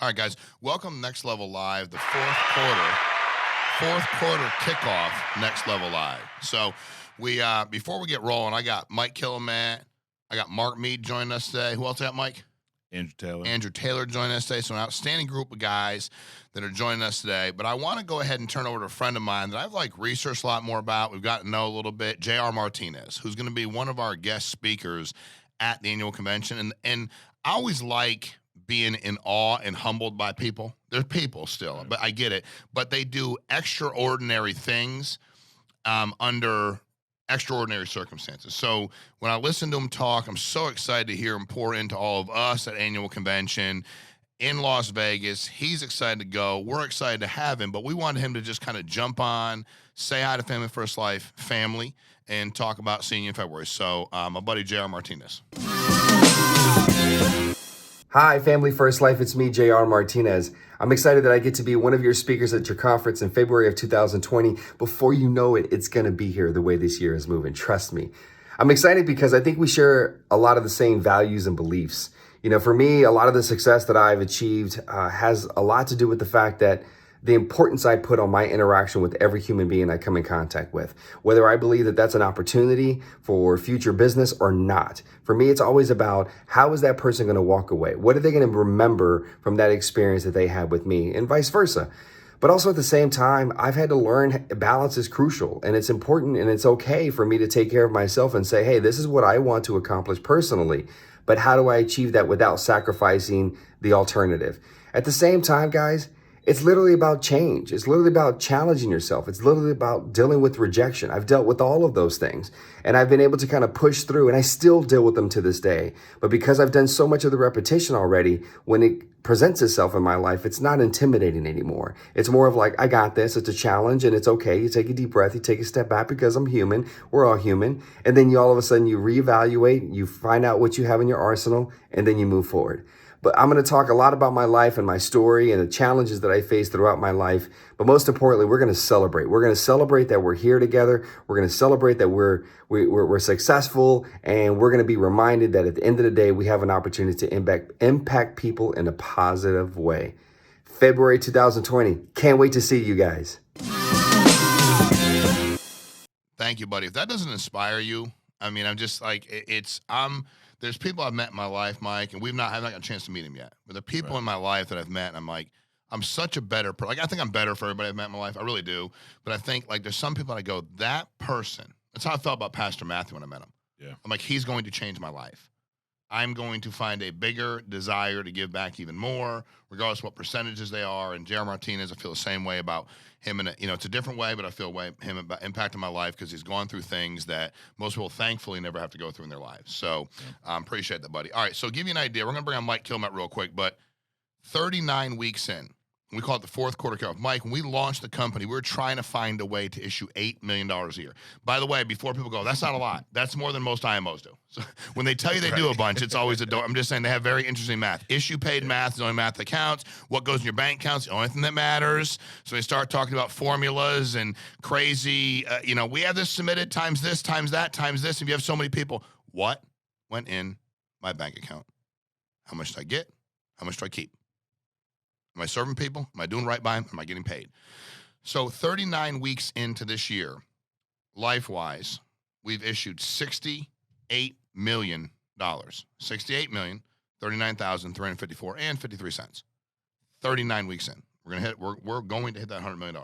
All right, guys, welcome to Next Level Live, the fourth quarter kickoff, Next Level Live. So we before we get rolling, I got Meaike Killimett, I got Marc Meade joining us today. Who else I got, Mike? Andrew Taylor joining us today. So an outstanding group of guys that are joining us today. But I want to go ahead and turn over to a friend of mine that I've researched a lot more about. We've gotten to know a little bit, J.R. Martinez, who's going to be one of our guest speakers at the annual convention. And I always like being in awe and humbled by people. They're people still, but I get it. But they do extraordinary things under extraordinary circumstances. So when I listen to him talk, I'm so excited to hear him pour into all of us at annual convention in Las Vegas. He's excited to go. We're excited to have him, but we wanted him to just kind of jump on, say hi to Family First Life family, and talk about seeing you in February. So my buddy J.R. Martinez. Hi, Family First Life. It's me, J.R. Martinez. I'm excited that I get to be one of your speakers at your conference in February of 2020. Before you know it, it's going to be here the way this year is moving. Trust me. I'm excited because I think we share a lot of the same values and beliefs. You know, for me, a lot of the success that I've achieved has a lot to do with the fact that the importance I put on my interaction with every human being I come in contact with, whether I believe that that's an opportunity for future business or not. For me, it's always about how is that person going to walk away? What are they going to remember from that experience that they had with me, and vice versa. But also at the same time, I've had to learn balance is crucial, and it's important, and it's okay for me to take care of myself and say, hey, this is what I want to accomplish personally, but how do I achieve that without sacrificing the alternative? At the same time, guys, it's literally about change. It's literally about challenging yourself. It's literally about dealing with rejection. I've dealt with all of those things, and I've been able to kind of push through, and I still deal with them to this day. But because I've done so much of the repetition already, when it presents itself in my life, it's not intimidating anymore. It's more of like, I got this. It's a challenge, and it's okay. You take a deep breath. You take a step back because I'm human. We're all human. And then you all of a sudden, you reevaluate. You find out what you have in your arsenal, and then you move forward. But I'm going to talk a lot about my life and my story and the challenges that I faced throughout my life. But most importantly, we're going to celebrate. We're going to celebrate that we're here together. We're going to celebrate that we're successful. And we're going to be reminded that at the end of the day, we have an opportunity to impact people in a positive way. February 2020. Can't wait to see you guys. Thank you, buddy. If that doesn't inspire you, I mean, I'm just like, there's people I've met in my life, Mike, and I've not got a chance to meet him yet. But the people in my life that I've met, and I'm like, I'm such a better person. Like, I think I'm better for everybody I've met in my life. I really do. But I think, there's some people that I go, that person, that's how I felt about Pastor Matthew when I met him. Yeah. I'm like, he's going to change my life. I'm going to find a bigger desire to give back even more, regardless of what percentages they are. And J.R. Martinez, I feel the same way about him. And it's a different way, but I feel him about impacting my life because he's gone through things that most people thankfully never have to go through in their lives. So I appreciate that, buddy. All right, so give you an idea. We're going to bring on Meaike Killimett real quick, but 39 weeks in, we call it the fourth quarter kickoff. Mike, when we launched the company, we were trying to find a way to issue $8 million a year. By the way, before people go, that's not a lot. That's more than most IMOs do. So when they tell you they do a bunch, it's always a door. I'm just saying they have very interesting math. Issue paid math is the only math that counts. What goes in your bank account is the only thing that matters. So they start talking about formulas and crazy, we have this submitted times this, times that, times this. If you have so many people, what went in my bank account? How much do I get? How much do I keep? Am I serving people? Am I doing right by them? Am I getting paid? So 39 weeks into this year, life-wise, we've issued $68 million. $68,039,354.53. 39 weeks in. We're going to hit that $100 million.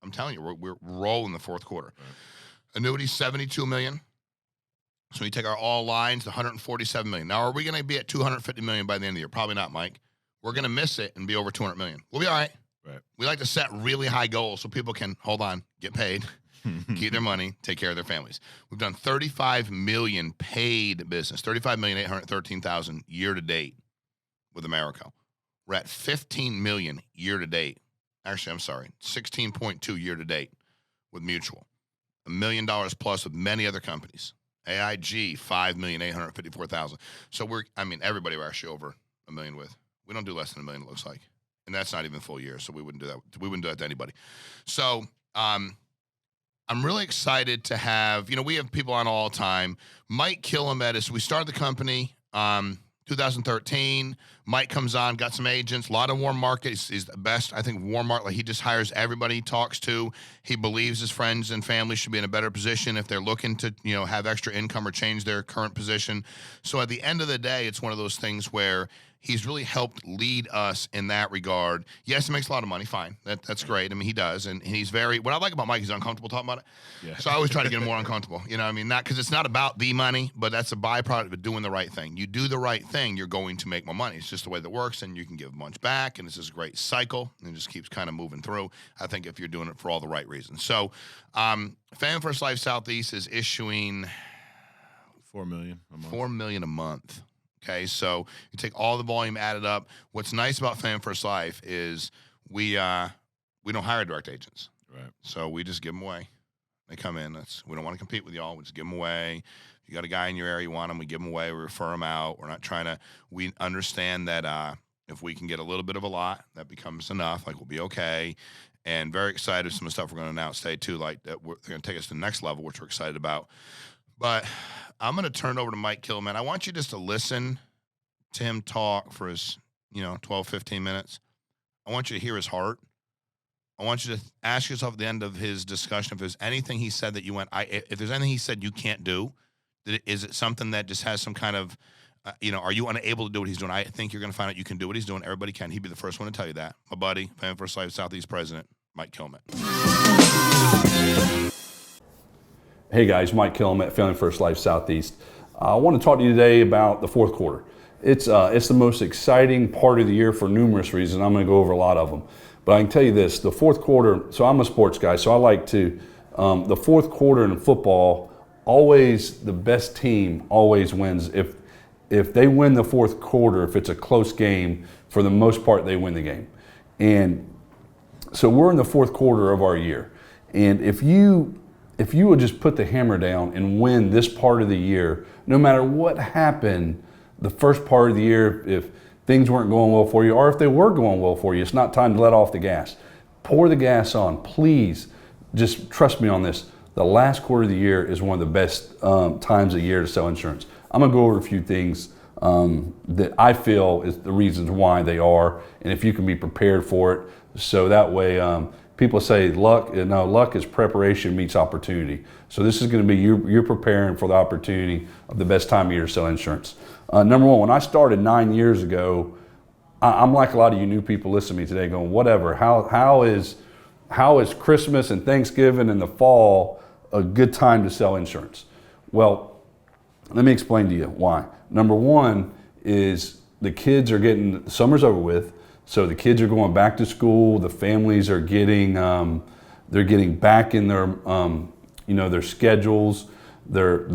I'm telling you, we're rolling the fourth quarter. Right. Annuity, $72 million. So when you take our all lines, the $147 million. Now, are we going to be at $250 million by the end of the year? Probably not, Mike. We're going to miss it and be over $200 million. We'll be all right. Right. We like to set really high goals so people can, hold on, get paid, keep their money, take care of their families. We've done 35 million paid business, 35,813,000 year to date with America. We're at 15 million year to date. Actually, I'm sorry, 16.2 year to date with Mutual. $1 million plus with many other companies. AIG, 5,854,000. So everybody we're actually over $1 million with. We don't do less than $1 million, it looks like. And that's not even full year, so we wouldn't do that. We wouldn't do that to anybody. So I'm really excited to have, we have people on all the time. Meaike Killimett, we started the company 2013, Meaike comes on, got some agents, a lot of warm market. He's the best, I think, warm market. Like, he just hires everybody he talks to. He believes his friends and family should be in a better position if they're looking to, have extra income or change their current position. So at the end of the day, it's one of those things where he's really helped lead us in that regard. Yes, he makes a lot of money. Fine. That's great. I mean, he does. And he's what I like about Meaike, he's uncomfortable talking about it. Yeah. So I always try to get him more uncomfortable. Not because it's not about the money, but that's a byproduct of doing the right thing. You do the right thing, you're going to make more money. It's just the way that works, and you can give a bunch back, and it's this great cycle, and it just keeps kind of moving through, I think, if you're doing it for all the right reasons. So Family First Life Southeast is issuing $4 million a month. $4 million a month. Okay, so you take all the volume added up. What's nice about Family First Life is we don't hire direct agents. Right. So we just give them away. They come in. We don't want to compete with y'all. We just give them away. If you got a guy in your area you want him, we give him away. We refer him out. We're not trying to. We understand that if we can get a little bit of a lot, that becomes enough. Like, we'll be okay. And very excited some of the stuff we're going to announce today too. Like, that they're going to take us to the next level, which we're excited about. But I'm going to turn it over to Meaike Killimett. I want you just to listen to him talk for his, 12, 15 minutes. I want you to hear his heart. I want you to ask yourself at the end of his discussion if there's anything he said that you went, if there's anything he said you can't do, is it something that just has some kind of, are you unable to do what he's doing? I think you're going to find out you can do what he's doing. Everybody can. He'd be the first one to tell you that. My buddy, Family First Life Southeast President, Meaike Killimett. Hey guys, Meaike Killimett, Family First Life Southeast. I want to talk to you today about the fourth quarter. It's the most exciting part of the year for numerous reasons. I'm going to go over a lot of them. But I can tell you this, the fourth quarter, so I'm a sports guy, so I like to, the fourth quarter in football, always the best team always wins. If they win the fourth quarter, if it's a close game, for the most part, they win the game. And so we're in the fourth quarter of our year. And if you would just put the hammer down and win this part of the year, no matter what happened the first part of the year, if things weren't going well for you, or if they were going well for you, it's not time to let off the gas. Pour the gas on, please. Just trust me on this. The last quarter of the year is one of the best times of the year to sell insurance. I'm gonna go over a few things that I feel is the reasons why they are, and if you can be prepared for it, so that way people say luck is preparation meets opportunity. So this is going to be you're preparing for the opportunity of the best time of year to sell insurance. Number one, when I started 9 years ago, I'm like a lot of you new people listening to me today going, whatever, how is Christmas and Thanksgiving and the fall a good time to sell insurance? Well, let me explain to you why. Number one is the kids are summer's over with. So the kids are going back to school. The families are getting back in their their schedules. They're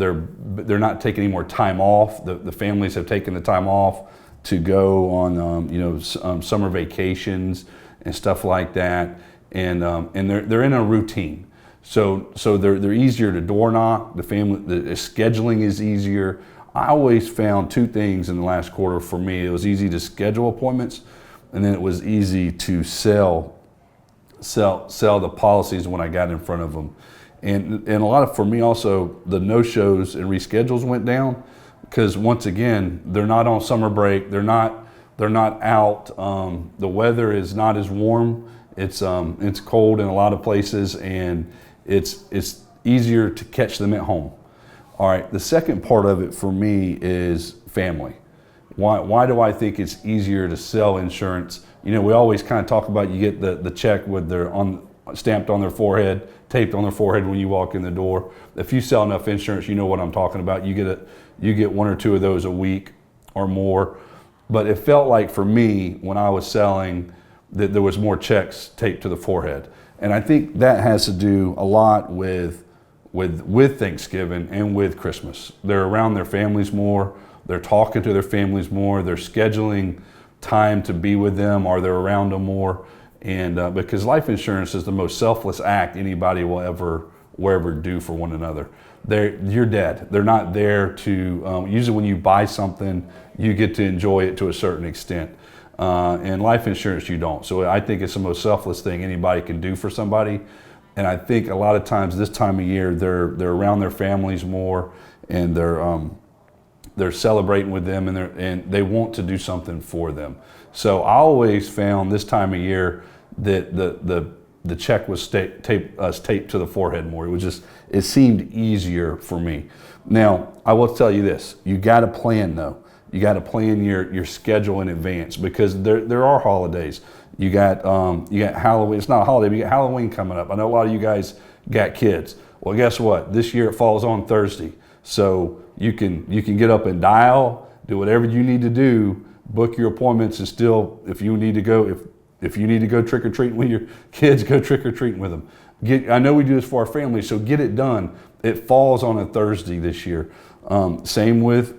not taking any more time off. The families have taken the time off to go on summer vacations and stuff like that. And they're in a routine. So they're easier to door knock. The scheduling is easier. I always found two things in the last quarter for me. It was easy to schedule appointments. And then it was easy to sell the policies when I got in front of them. And a lot of, for me also, the no-shows and reschedules went down because once again, they're not on summer break. They're not out. The weather is not as warm. It's cold in a lot of places, and it's easier to catch them at home. All right, the second part of it for me is family. Why do I think it's easier to sell insurance? We always kind of talk about you get the check with stamped on their forehead, taped on their forehead when you walk in the door. If you sell enough insurance, you know what I'm talking about. You get one or two of those a week or more. But it felt like for me when I was selling that there was more checks taped to the forehead, and I think that has to do a lot with Thanksgiving and with Christmas. They're around their families more. They're talking to their families more. They're scheduling time to be with them, or they're around them more. And because life insurance is the most selfless act anybody will ever do for one another. You're dead. They're not there to. Usually, when you buy something, you get to enjoy it to a certain extent. And life insurance, you don't. So I think it's the most selfless thing anybody can do for somebody. And I think a lot of times this time of year, they're around their families more, and they're they're celebrating with them, and they want to do something for them. So I always found this time of year that the check was taped to the forehead more. It seemed easier for me. Now, I will tell you this: you got to plan though. You got to plan your schedule in advance, because there are holidays. You got Halloween. It's not a holiday, but you got Halloween coming up. I know a lot of you guys got kids. Well, guess what? This year it falls on Thursday, so you can get up and dial, do whatever you need to do, book your appointments, and still, if you need to go trick or treating with your kids, go trick or treating with them. I know we do this for our families, so get it done. It falls on a Thursday this year. Same with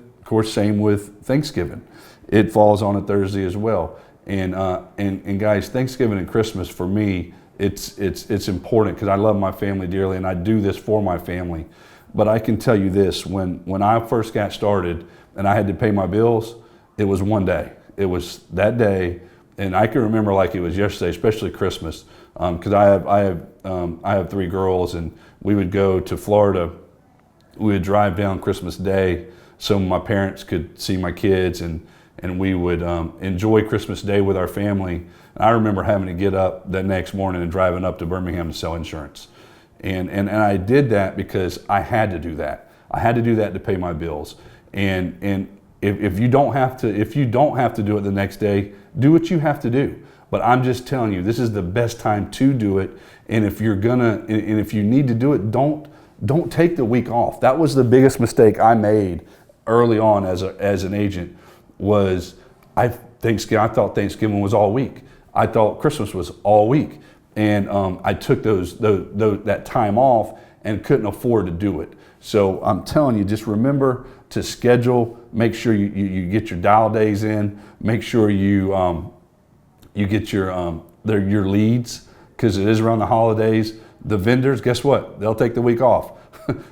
Thanksgiving. It falls on a Thursday as well. And guys, Thanksgiving and Christmas for me, it's important because I love my family dearly, and I do this for my family. But I can tell you this: when I first got started and I had to pay my bills, it was one day. It was that day, and I can remember like it was yesterday, especially Christmas, because I have 3 girls, and we would go to Florida. We would drive down Christmas Day so my parents could see my kids, and we would enjoy Christmas Day with our family. I remember having to get up the next morning and driving up to Birmingham to sell insurance. And I did that because I had to do that. I had to do that to pay my bills. And if you don't have to do it the next day, do what you have to do. But I'm just telling you, this is the best time to do it. And if you need to do it, don't take the week off. That was the biggest mistake I made early on as an agent. I thought Thanksgiving was all week. I thought Christmas was all week. And I took that time off and couldn't afford to do it. So I'm telling you, just remember to schedule. Make sure you get your dial days in. Make sure you get your leads, because it is around the holidays. The vendors, guess what? They'll take the week off.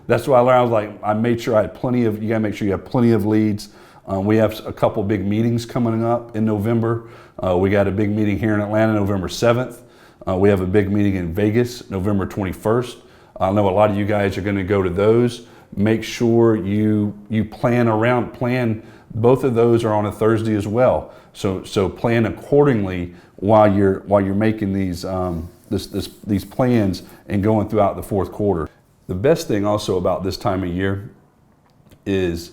That's why I was like, I made sure I had plenty of. You gotta make sure you have plenty of leads. We have a couple big meetings coming up in November. We got a big meeting here in Atlanta, November 7th. We have a big meeting in Vegas, November 21st. I know a lot of you guys are going to go to those. Make sure you plan. Both of those are on a Thursday as well. So plan accordingly while you're making these plans and going throughout the fourth quarter. The best thing also about this time of year is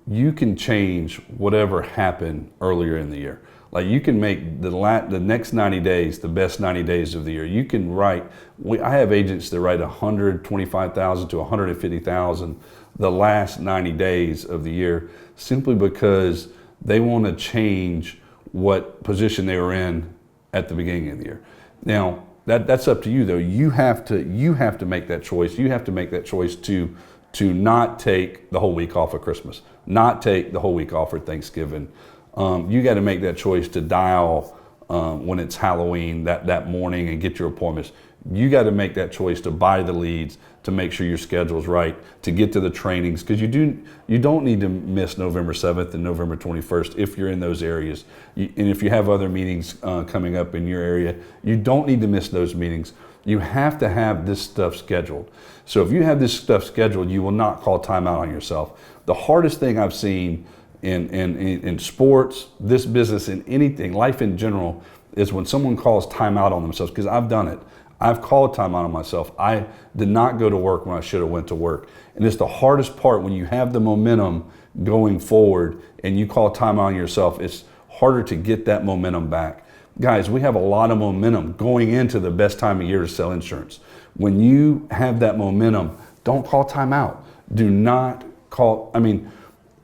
you can change whatever happened earlier in the year. Like, you can make the next 90 days the best 90 days of the year. You can write. I have agents that write 125,000 to 150,000 the last 90 days of the year, simply because they want to change what position they were in at the beginning of the year. Now, that's up to you though. You have to make that choice. You have to make that choice to not take the whole week off of Christmas, not take the whole week off for Thanksgiving. You got to make that choice to dial when it's Halloween that morning and get your appointments. You got to make that choice to buy the leads, to make sure your schedule's right, to get to the trainings, because you don't need to miss November 7th and November 21st if you're in those areas. And if you have other meetings coming up in your area, you don't need to miss those meetings. You have to have this stuff scheduled. So if you have this stuff scheduled, you will not call timeout on yourself. The hardest thing I've seen in sports, this business, in anything, life in general, is when someone calls timeout on themselves, because I've done it. I've called timeout on myself. I did not go to work when I should have went to work. And it's the hardest part when you have the momentum going forward and you call timeout on yourself. It's harder to get that momentum back. Guys, we have a lot of momentum going into the best time of year to sell insurance. When you have that momentum, don't call timeout. Do not call,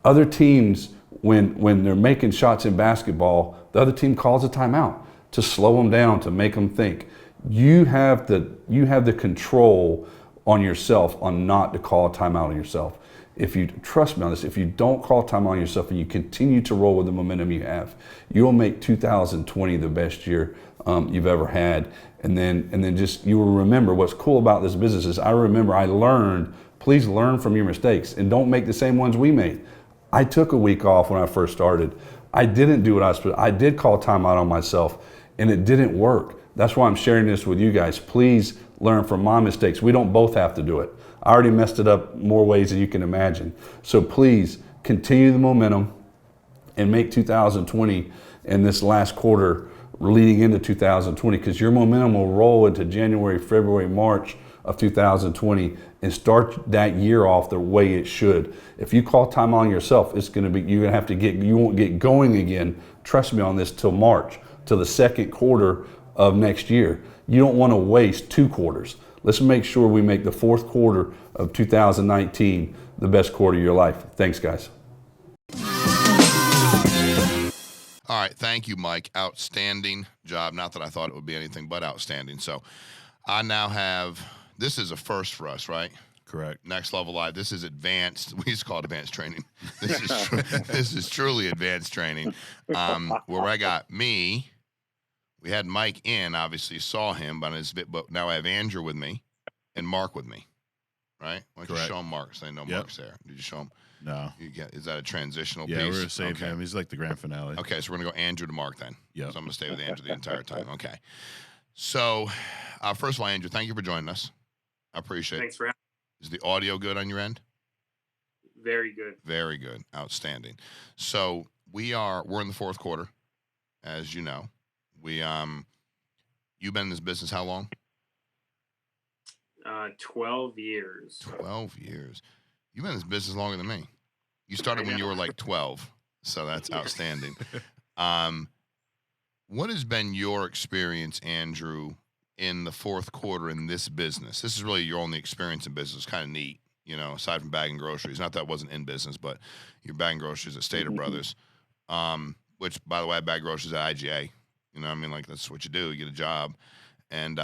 other teams, when they're making shots in basketball, the other team calls a timeout to slow them down, to make them think. You have the control on yourself on not to call a timeout on yourself. If you trust me on this, if you don't call timeout on yourself and you continue to roll with the momentum you have, you'll make 2020 the best year you've ever had. And then just, you will remember what's cool about this business is I learned, please learn from your mistakes and don't make the same ones we made. I took a week off when I first started. I didn't do what I was supposed to. I did call timeout on myself and it didn't work. That's why I'm sharing this with you guys. Please learn from my mistakes. We don't both have to do it. I already messed it up more ways than you can imagine. So please continue the momentum and make 2020 and this last quarter leading into 2020, because your momentum will roll into January, February, March of 2020 and start that year off the way it should. If you call time on yourself, you're gonna have to you won't get going again, trust me on this, till March, till the second quarter of next year. You don't want to waste 2 quarters. Let's make sure we make the fourth quarter of 2019 the best quarter of your life. Thanks, guys. All right. Thank you, Meike. Outstanding job. Not that I thought it would be anything but outstanding. So I now have, this is a first for us, right? Correct. Next Level Live. This is advanced. We used to call it advanced training. This is truly advanced training. Where I got me, we had Meike in, obviously saw him, but now I have Andrew with me and Marc with me, right? Why don't you show him Marc so they know Marc's there? Did you show him? No. Is that a transitional piece? Yeah, we're going to save him. He's like the grand finale. Okay, so we're going to go Andrew to Marc then. Yeah. So I'm going to stay with Andrew the entire time. Okay. So, first of all, Andrew, thank you for joining us. I appreciate it. Thanks for having me. Is the audio good on your end? Very good. Very good. Outstanding. So we're in the fourth quarter, as you know. You've been in this business how long? 12 years. 12 years. You've been in this business longer than me. You started when you were like 12, so that's outstanding. What has been your experience, Andrew, in the fourth quarter in this business? This is really your only experience in business. It's kind of neat, aside from bagging groceries. Not that I wasn't in business, but you're bagging groceries at Stater Brothers, which, by the way, I bag groceries at IGA. You know what I mean? Like, that's what you do. You get a job. And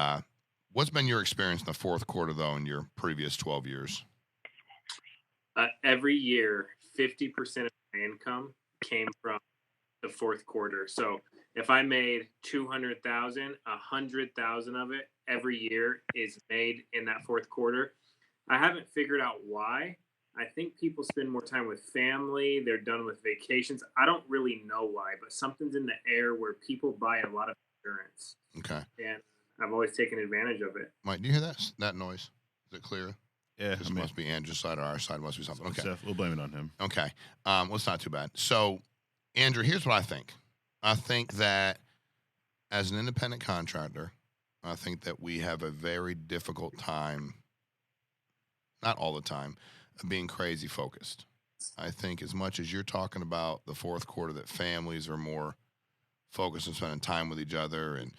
what's been your experience in the fourth quarter, though, in your previous 12 years? Every year, 50% of my income came from the fourth quarter. So if I made 200,000, 100,000 of it every year is made in that fourth quarter. I haven't figured out why. I think people spend more time with family. They're done with vacations. I don't really know why, but something's in the air where people buy a lot of insurance. Okay. And I've always taken advantage of it. Mike, do you hear that noise? Is it clear? Yeah. This must be Andrew's side or our side. Must be something. Okay. We'll blame it on him. Okay. Well, it's not too bad. So, Andrew, here's what I think. I think that as an independent contractor, I think that we have a very difficult time, not all the time, of being crazy focused. I think as much as you're talking about the fourth quarter, that families are more focused on spending time with each other and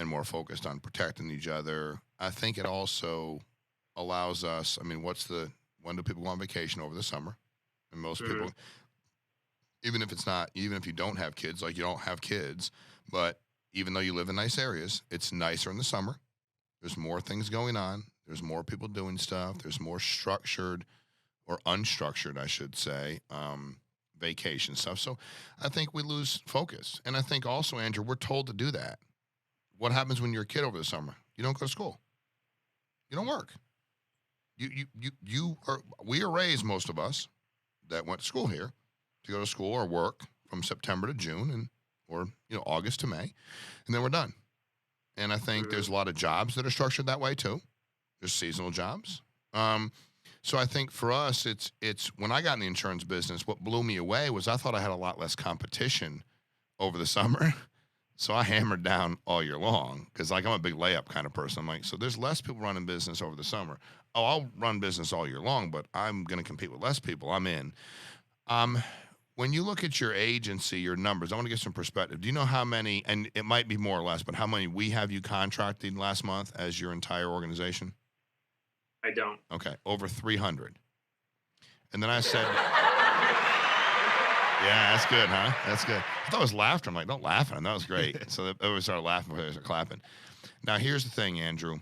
more focused on protecting each other. I think it also allows us, when do people go on vacation over the summer? And most people, even if you don't have kids, like you don't have kids, but even though you live in nice areas, it's nicer in the summer. There's more things going on. There's more people doing stuff. There's more structured or unstructured, I should say, vacation stuff. So I think we lose focus. And I think also, Andrew, we're told to do that. What happens when you're a kid over the summer? You don't go to school. You don't work. We are raised, most of us that went to school here, to go to school or work from September to June or August to May, and then we're done. And I think there's a lot of jobs that are structured that way too. There's seasonal jobs. So I think for us, it's when I got in the insurance business, what blew me away was I thought I had a lot less competition over the summer. So I hammered down all year long because, I'm a big layup kind of person. I'm like, so there's less people running business over the summer. Oh, I'll run business all year long, but I'm going to compete with less people. I'm in. When you look at your agency, your numbers, I want to get some perspective. Do you know how many, and it might be more or less, but how many we have you contracted last month as your entire organization? I don't. Okay, over 300. And then I said, yeah, that's good, huh? That's good. I thought it was laughter. I'm like, don't laugh at him. That was great. So everybody started laughing before they started clapping. Now, here's the thing, Andrew.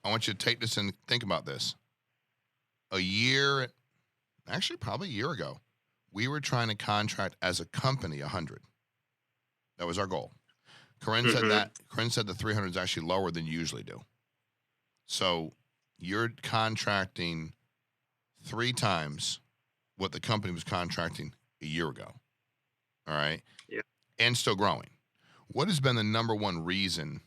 I want you to take this and think about this. Probably a year ago, we were trying to contract as a company 100. That was our goal. Corinne said that. Corinne said the 300 is actually lower than you usually do. So you're contracting 3 times what the company was contracting a year ago. All right? Yeah. And still growing. What has been the number one reason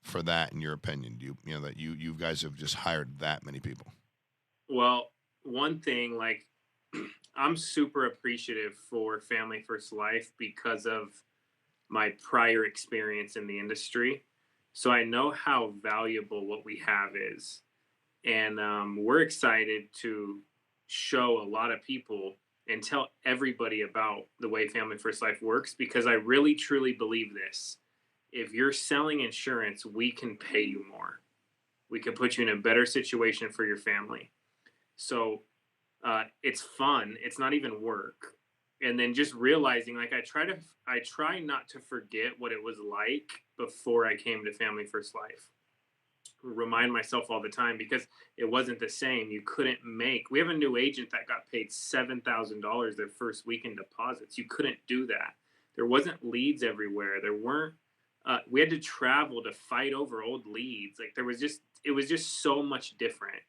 for that, in your opinion? That you guys have just hired that many people? Well, one thing, I'm super appreciative for Family First Life because of my prior experience in the industry. So I know how valuable what we have is. And we're excited to show a lot of people and tell everybody about the way Family First Life works, because I really truly believe this. If you're selling insurance, we can pay you more. We can put you in a better situation for your family. So it's fun. It's not even work. And then just realizing, like, I try not to forget what it was like before I came to Family First Life. Remind myself all the time, because it wasn't the same. You couldn't we have a new agent that got paid $7,000 their first week in deposits. You couldn't do that. There wasn't leads everywhere. There weren't, we had to travel to fight over old leads. Like, it was just so much different.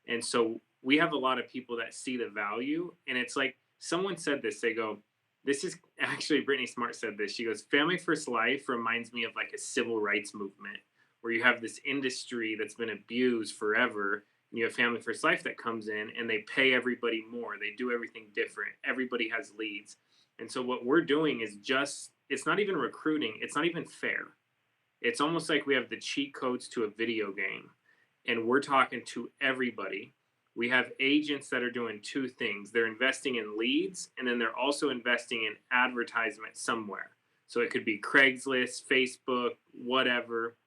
And so we have a lot of people that see the value, and it's like, someone said this, they go, this is actually, Brittany Smart said this. She goes, Family First Life reminds me of like a civil rights movement, where you have this industry that's been abused forever, and you have Family First Life that comes in and they pay everybody more. They do everything different. Everybody has leads. And so what we're doing is it's not even recruiting. It's not even fair. It's almost like we have the cheat codes to a video game, and we're talking to everybody. We have agents that are doing two things. They're investing in leads, and then they're also investing in advertisement somewhere. So it could be Craigslist, Facebook, whatever,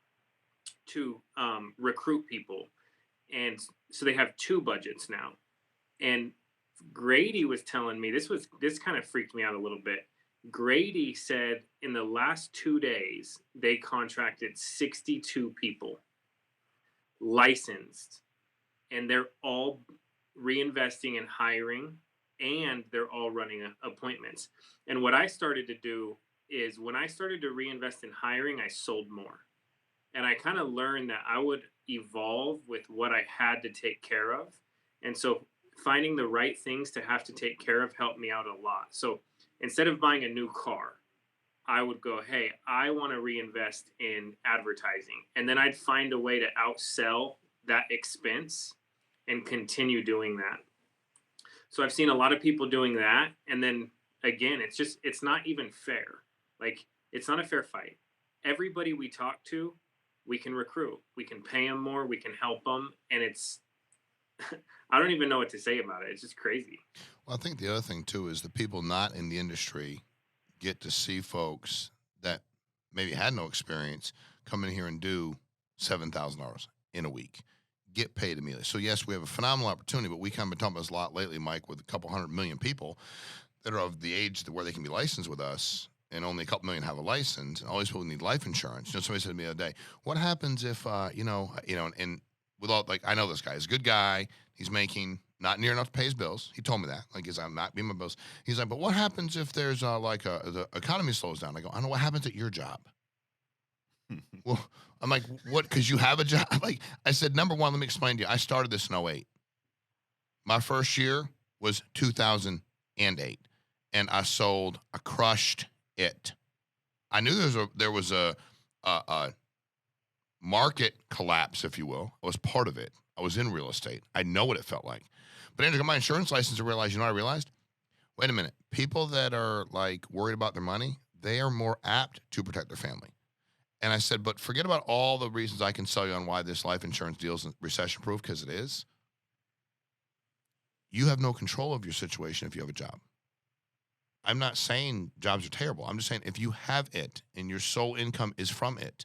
to recruit people. And so they have two budgets now. And Grady was telling me, this kind of freaked me out a little bit. Grady said in the last 2 days, they contracted 62 people licensed, and they're all reinvesting in hiring, and they're all running appointments. And what I started to do is, when I started to reinvest in hiring, I sold more. And I kind of learned that I would evolve with what I had to take care of. And so finding the right things to have to take care of helped me out a lot. So instead of buying a new car, I would go, hey, I want to reinvest in advertising. And then I'd find a way to outsell that expense and continue doing that. So I've seen a lot of people doing that. And then again, it's not even fair. Like, it's not a fair fight. Everybody we talk to, we can recruit, we can pay them more, we can help them. And it's, I don't even know what to say about it. It's just crazy. Well, I think the other thing too is the people not in the industry get to see folks that maybe had no experience come in here and do $7,000 in a week, get paid immediately. So yes, we have a phenomenal opportunity, but we kind of been talking about this a lot lately, Mike, with a couple 100 million people that are of the age where they can be licensed with us, and only a couple million have a license, and all these people need life insurance. You know, somebody said to me the other day, what happens if, and with all, like, I know this guy, he's a good guy, he's making not near enough to pay his bills. He told me that, like, I'm not paying my bills. He's like, but what happens if there's the economy slows down? I go, I know what happens at your job. Well, I'm like, what? Because you have a job? Like, I said, number one, let me explain to you. I started this in 2008. My first year was 2008, and I crushed it. I knew there was a market collapse, if you will. I was part of it. I was in real estate. I know what it felt like. But Andrew, got my insurance license to realize, you know what I realized? Wait a minute. People that are like worried about their money, they are more apt to protect their family. And I said, but forget about all the reasons I can sell you on why this life insurance deal is recession proof, because it is. You have no control of your situation if you have a job. I'm not saying jobs are terrible. I'm just saying if you have it and your sole income is from it,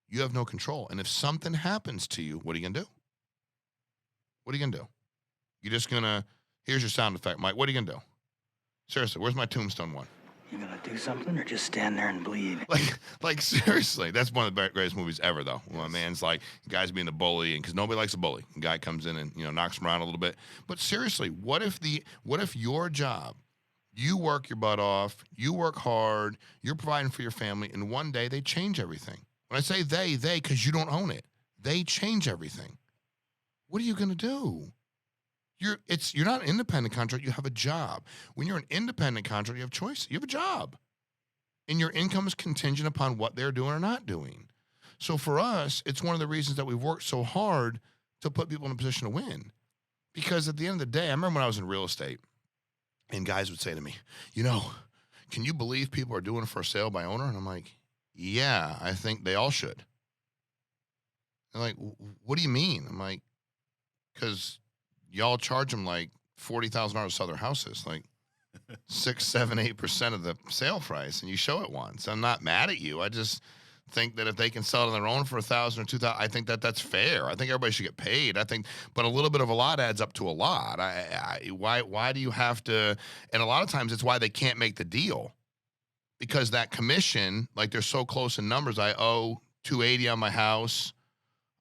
you have no control. And if something happens to you, what are you going to do? What are you going to do? You're just going to, here's your sound effect, Mike. What are you going to do? Seriously, where's my tombstone one? You gonna do something or just stand there and bleed? Like seriously, that's one of the greatest movies ever, though. When a man's like, the guy's being a bully, and because nobody likes a bully, the guy comes in and knocks him around a little bit. But seriously, what if your job, you work your butt off, you work hard, you're providing for your family, and one day they change everything? When I say they, because you don't own it, they change everything. What are you gonna do? You're not an independent contractor, you have a job. When you're an independent contractor, you have choice. You have a job. And your income is contingent upon what they're doing or not doing. So for us, it's one of the reasons that we've worked so hard to put people in a position to win. Because at the end of the day, I remember when I was in real estate, And guys would say to me, you know, can you believe people are doing it for sale by owner? And I'm like, yeah, I think they all should. They're like, what do you mean? I'm like, because y'all charge them like $40,000 to sell their houses, like 6, 7, 8% of the sale price, and you show it once. I'm not mad at you. I just think that if they can sell it on their own for 1,000 or 2,000, I think that that's fair. I think everybody should get paid. I think, but a little bit of a lot adds up to a lot. Why do you have to? And a lot of times it's why they can't make the deal, because that commission, like they're so close in numbers. I owe $280 on my house.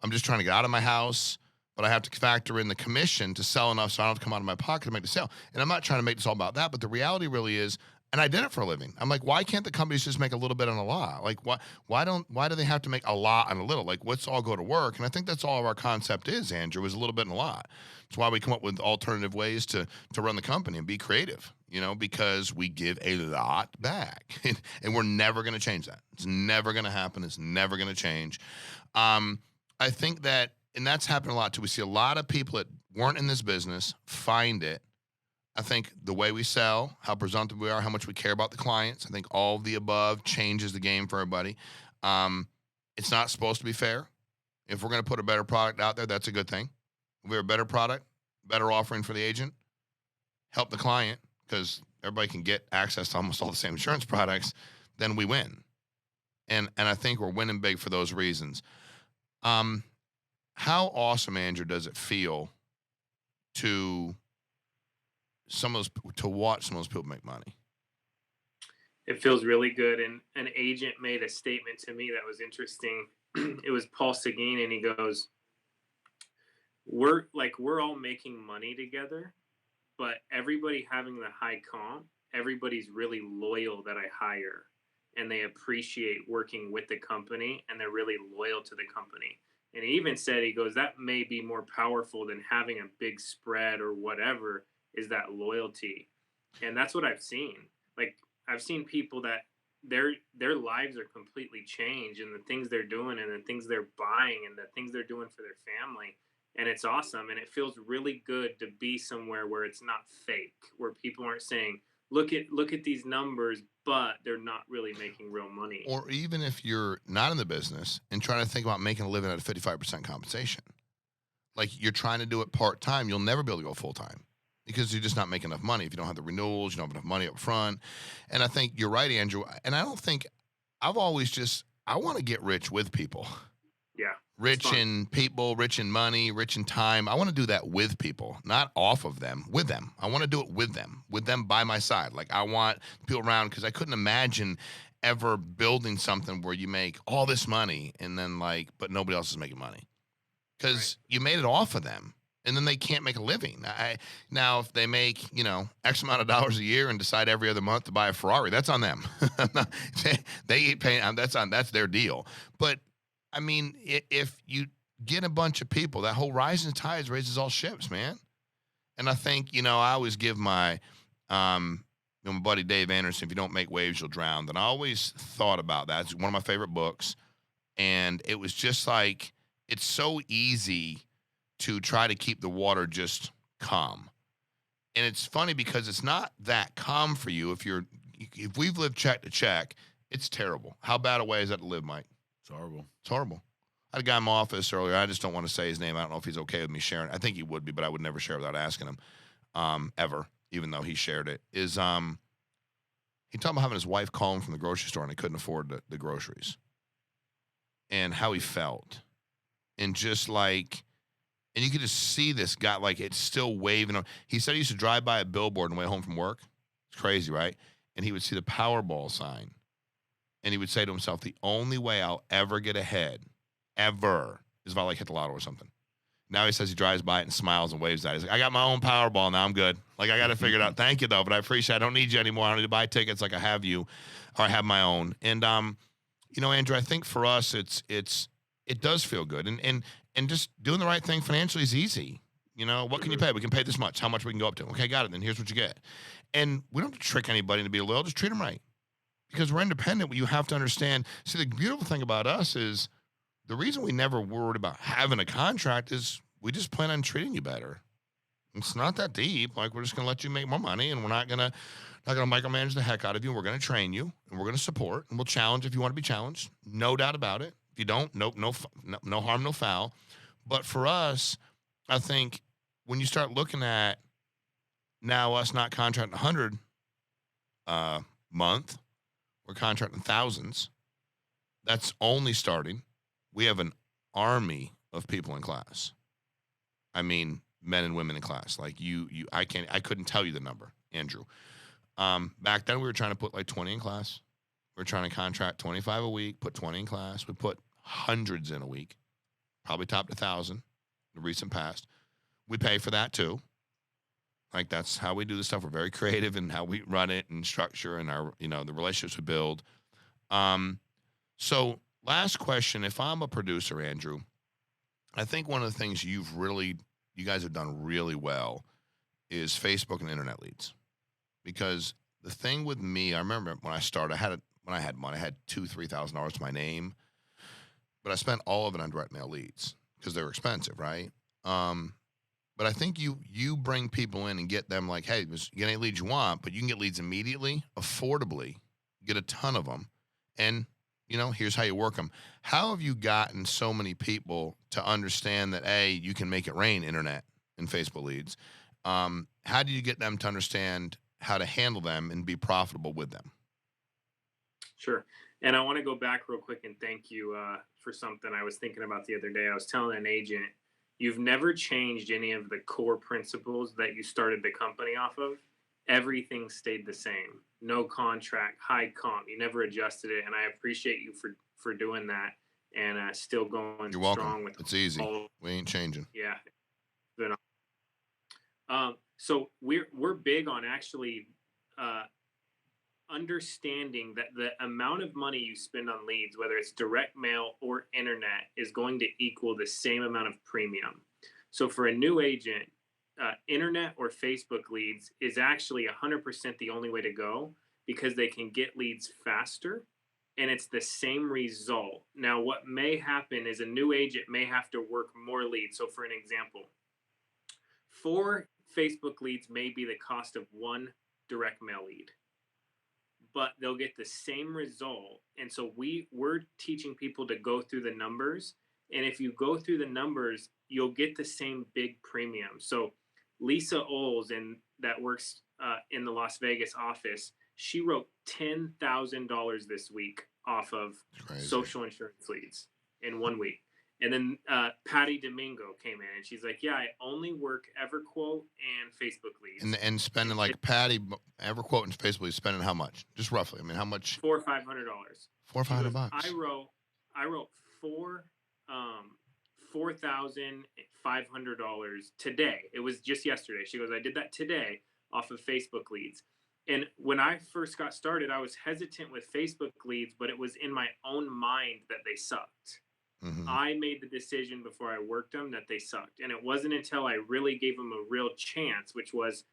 I'm just trying to get out of my house, but I have to factor in the commission to sell enough so I don't have to come out of my pocket to make the sale. And I'm not trying to make this all about that, but the reality really is, and I did it for a living. I'm like, why can't the companies just make a little bit on a lot? Like, why do they have to make a lot on a little? Like, let's all go to work. And I think that's all of our concept is, Andrew, is a little bit and a lot. It's why we come up with alternative ways to run the company and be creative, you know, because we give a lot back. And we're never going to change that. It's never going to happen. It's never going to change. I think that, and that's happened a lot too. We see a lot of people that weren't in this business find it. I think the way we sell, how presumptive we are, how much we care about the clients, I think all of the above changes the game for everybody. It's not supposed to be fair. If we're going to put a better product out there, that's a good thing. If we have a better product, better offering for the agent, help the client, because everybody can get access to almost all the same insurance products, then we win. And I think we're winning big for those reasons. How awesome, Andrew, does it feel to watch some of those people make money? It feels really good. And an agent made a statement to me that was interesting. It was Paul Seguin, and he goes, we're all making money together, but everybody having the high comp, everybody's really loyal that I hire, and they appreciate working with the company, and they're really loyal to the company. And he even said, he goes, that may be more powerful than having a big spread or whatever, is that loyalty. And that's what I've seen. Like, I've seen people that their lives are completely changed, and the things they're doing and the things they're buying and the things they're doing for their family. And it's awesome. And it feels really good to be somewhere where it's not fake, where people aren't saying, look at these numbers, but they're not really making real money. Or even if you're not in the business and trying to think about making a living at a 55% compensation, like you're trying to do it part-time, you'll never be able to go full-time because you're just not making enough money. If you don't have the renewals, you don't have enough money up front. And I think you're right, Andrew. And I don't think I want to get rich with people. Yeah. Rich in people, rich in money, rich in time. I want to do that with people, not off of them, with them. I want to do it with them by my side. Like I want people around, because I couldn't imagine ever building something where you make all this money and then but nobody else is making money, because you made it off of them and then they can't make a living. Now, if they make, X amount of dollars a year and decide every other month to buy a Ferrari, that's on them. They eat pain. That's their deal. But I mean, if you get a bunch of people, that whole rising tides raises all ships, man. And I think, I always give my buddy Dave Anderson, if you don't make waves, you'll drown. And I always thought about that. It's one of my favorite books. And it was just like, it's so easy to try to keep the water just calm. And it's funny because it's not that calm for you. If we've lived check to check, it's terrible. How bad a way is that to live, Mike? It's horrible. It's horrible. I had a guy in my office earlier. I just don't want to say his name. I don't know if he's okay with me sharing. I think he would be, but I would never share without asking him, ever, even though he shared it. He talked about having his wife call him from the grocery store and they couldn't afford the groceries, and how he felt. And just and you could just see this guy, it's still waving. He said he used to drive by a billboard on the way home from work. It's crazy, right? And he would see the Powerball sign. And he would say to himself, the only way I'll ever get ahead, ever, is if I hit the lotto or something. Now he says he drives by it and smiles and waves at it. He's like, I got my own Powerball now. I'm good. I got to figure it out. Thank you, though, but I appreciate it. I don't need you anymore. I don't need to buy tickets like I have you, or I have my own. And, Andrew, I think for us, it does feel good. And just doing the right thing financially is easy. What can you pay? We can pay this much. How much we can go up to? Okay, got it. Then here's what you get. And we don't have to trick anybody to be loyal. Just treat them right. Because we're independent, you have to understand. See, the beautiful thing about us is the reason we never worried about having a contract is we just plan on treating you better. It's not that deep. Like, we're just going to let you make more money, and we're not going to micromanage the heck out of you. We're going to train you, and we're going to support, and we'll challenge if you want to be challenged. No doubt about it. If you don't, no harm, no foul. But for us, I think when you start looking at now us not contracting 100 month, we're contracting thousands. That's only starting. We have an army of people in class. I mean, men and women in class. Like I couldn't tell you the number, Andrew. Back then we were trying to put like 20 in class. We were trying to contract 25 a week, put 20 in class. We put hundreds in a week, probably topped 1,000 in the recent past. We pay for that too. Like, that's how we do this stuff. We're very creative in how we run it and structure and our, the relationships we build. So last question, if I'm a producer, Andrew, I think one of the things you guys have done really well is Facebook and internet leads. Because the thing with me, I remember when I started, I had $2,000-$3,000 to my name, but I spent all of it on direct mail leads because they were expensive, right? But I think you bring people in and get them like, hey, you get any leads you want, but you can get leads immediately, affordably, get a ton of them, and here's how you work them. How have you gotten so many people to understand that, A, you can make it rain internet and Facebook leads? How do you get them to understand how to handle them and be profitable with them? Sure. And I want to go back real quick and thank you for something I was thinking about the other day. I was telling an agent, you've never changed any of the core principles that you started the company off of. Everything stayed the same. No contract, high comp. You never adjusted it. And I appreciate you for doing that and still going You're welcome. strong with it's easy. We ain't changing. Yeah. So we're big on actually understanding that the amount of money you spend on leads, whether it's direct mail or internet, is going to equal the same amount of premium. So for a new agent, internet or Facebook leads is actually 100% the only way to go because they can get leads faster and it's the same result. Now, what may happen is a new agent may have to work more leads. So for an example, 4 Facebook leads may be the cost of 1 direct mail lead, but they'll get the same result. And so we're teaching people to go through the numbers. And if you go through the numbers, you'll get the same big premium. So Lisa Oles, that works in the Las Vegas office, she wrote $10,000 this week off of social insurance leads in 1 week. And then Patty Domingo came in and she's like, yeah, I only work EverQuote and Facebook leads. And spending like Patty, EverQuote and Facebook leads, spending how much? Just roughly. I mean, how much? $400 or $500. $400. I wrote $4,500 today. It was just yesterday. She goes, I did that today off of Facebook leads. And when I first got started, I was hesitant with Facebook leads, but it was in my own mind that they sucked. Mm-hmm. I made the decision before I worked them that they sucked. And it wasn't until I really gave them a real chance, which was